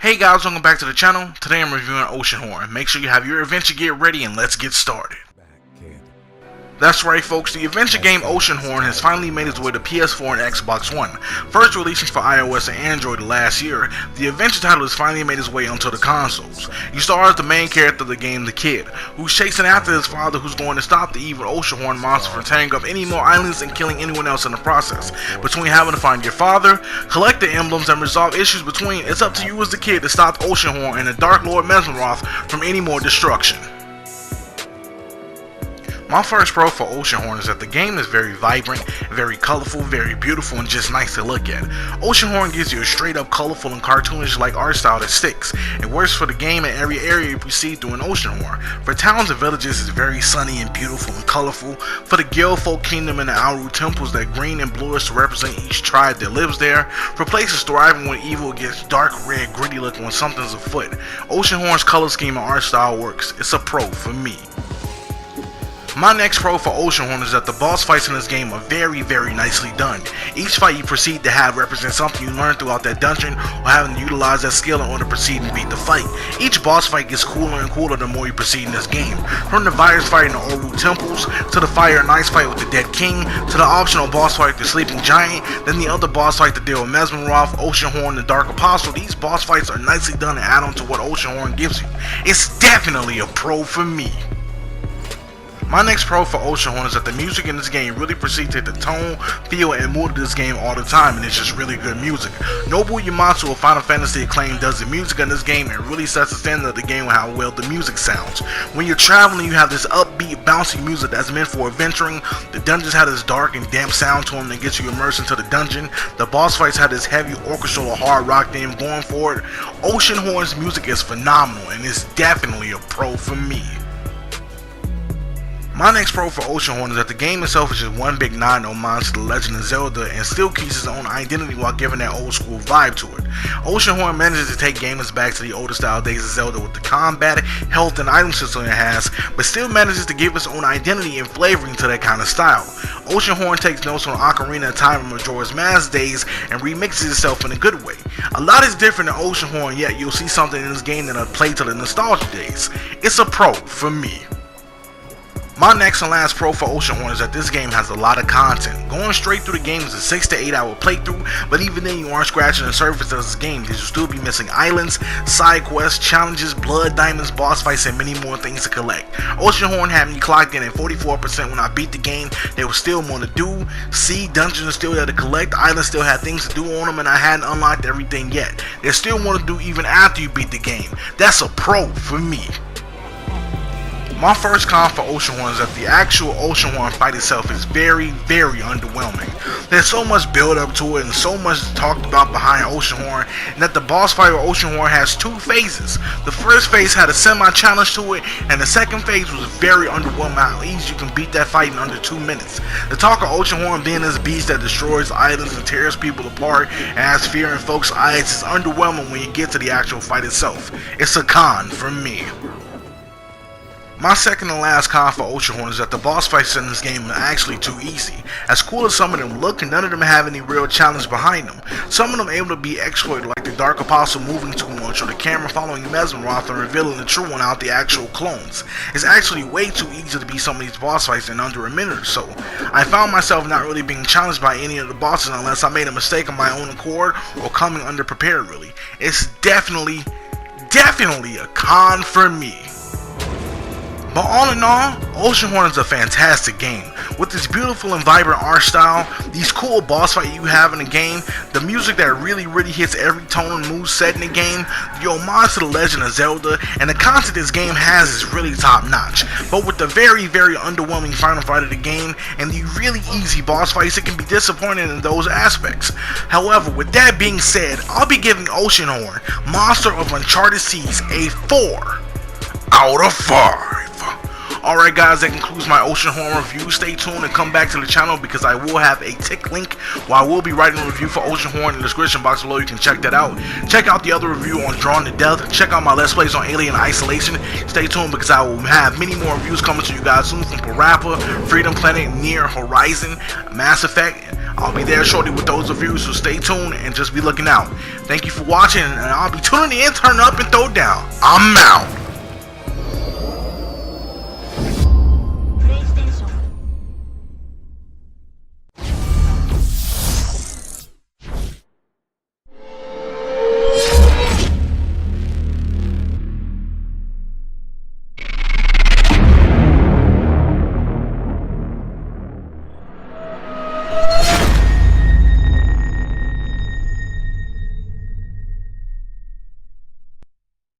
Hey guys, welcome back to the channel. Today I'm reviewing Oceanhorn. Make sure you have your adventure gear ready and let's get started. That's right folks, the adventure game Oceanhorn has finally made its way to PS4 and Xbox One. First releasing for iOS and Android last year, the adventure title has finally made its way onto the consoles. You star as the main character of the game, the kid, who's chasing after his father who's going to stop the evil Oceanhorn monster from tearing up any more islands and killing anyone else in the process. Between having to find your father, collect the emblems, and resolve issues between, it's up to you as the kid to stop Oceanhorn and the Dark Lord Mesmeroth from any more destruction. My first pro for Oceanhorn is that the game is very vibrant, very colorful, very beautiful, and just nice to look at. Oceanhorn gives you a straight up colorful and cartoonish like art style that sticks. It works for the game in every area you proceed through in Oceanhorn. For towns and villages, it's very sunny and beautiful and colorful. For the Guildfolk Kingdom and the Auru temples, that green and bluish to represent each tribe that lives there. For places thriving when evil gets dark red, gritty looking when something's afoot. Oceanhorn's color scheme and art style works. It's a pro for me. My next pro for Oceanhorn is that the boss fights in this game are very nicely done. Each fight you proceed to have represents something you learn throughout that dungeon or having to utilize that skill in order to proceed and beat the fight. Each boss fight gets cooler and cooler the more you proceed in this game. From the virus fight in the Auru temples, to the fire and ice fight with the dead king, to the optional boss fight with the sleeping giant, then the other boss fight to deal with Mesmeroth, Oceanhorn, the Dark Apostle. These boss fights are nicely done and add on to what Oceanhorn gives you. It's definitely a pro for me. My next pro for Oceanhorn is that the music in this game really proceeds to hit the tone, feel, and mood of this game all the time, and it's just really good music. Nobuo Uematsu of Final Fantasy Acclaim does the music in this game and really sets the standard of the game with how well the music sounds. When you're traveling, you have this upbeat, bouncy music that's meant for adventuring. The dungeons have this dark and damp sound to them that gets you immersed into the dungeon. The boss fights have this heavy orchestral or hard rock theme going for it. Oceanhorn's music is phenomenal and it's definitely a pro for me. My next pro for Oceanhorn is that the game itself is just one big nod and homage to the Legend of Zelda and still keeps its own identity while giving that old school vibe to it. Oceanhorn manages to take gamers back to the older style days of Zelda with the combat, health, and item system it has, but still manages to give its own identity and flavoring to that kind of style. Oceanhorn takes notes from Ocarina of Time and Majora's Mask days and remixes itself in a good way. A lot is different than Oceanhorn, yet you'll see something in this game that'll play to the nostalgia days. It's a pro for me. My next and last pro for Oceanhorn is that this game has a lot of content. Going straight through the game is a 6 to 8 hour playthrough, but even then you aren't scratching the surface of this game because you'll still be missing islands, side quests, challenges, blood diamonds, boss fights, and many more things to collect. Oceanhorn had me clocked in at 44% when I beat the game. There was still more to do. See, dungeons are still there to collect, islands still had things to do on them, and I hadn't unlocked everything yet. There's still more to do even after you beat the game. That's a pro for me. My first con for Oceanhorn is that the actual Oceanhorn fight itself is very underwhelming. There's so much build up to it and so much talked about behind Oceanhorn, and that the boss fight with Oceanhorn has two phases. The first phase had a semi-challenge to it, and the second phase was very underwhelming how easy you can beat that fight in under 2 minutes. The talk of Oceanhorn being this beast that destroys islands and tears people apart and has fear in folks' eyes is underwhelming when you get to the actual fight itself. It's a con for me. My second and last con for Oceanhorn is that the boss fights in this game are actually too easy. As cool as some of them look, none of them have any real challenge behind them. Some of them able to be exploited, like the Dark Apostle moving too much or the camera following Mesmeroth and revealing the true one out the actual clones. It's actually way too easy to beat some of these boss fights in under a minute or so. I found myself not really being challenged by any of the bosses unless I made a mistake on my own accord or coming underprepared really. It's definitely a con for me. But all in all, Oceanhorn is a fantastic game. With its beautiful and vibrant art style, these cool boss fights you have in the game, the music that really hits every tone and mood set in the game, the homage to the Legend of Zelda, and the content this game has is really top notch. But with the very underwhelming final fight of the game and the really easy boss fights, it can be disappointing in those aspects. However, with that being said, I'll be giving Oceanhorn, Monster of Uncharted Seas, a 4 out of 5. Alright guys, that concludes my Oceanhorn review. Stay tuned and come back to the channel because I will have a tick link where I will be writing a review for Oceanhorn in the description box below. You can check that out. Check out the other review on Drawn to Death. Check out my Let's Plays on Alien Isolation. Stay tuned because I will have many more reviews coming to you guys soon from Parappa, Freedom Planet, Near Horizon, Mass Effect, I'll be there shortly with those reviews, so stay tuned and just be looking out. Thank you for watching, and I'll be tuning in, turn up, and throw down. I'm out.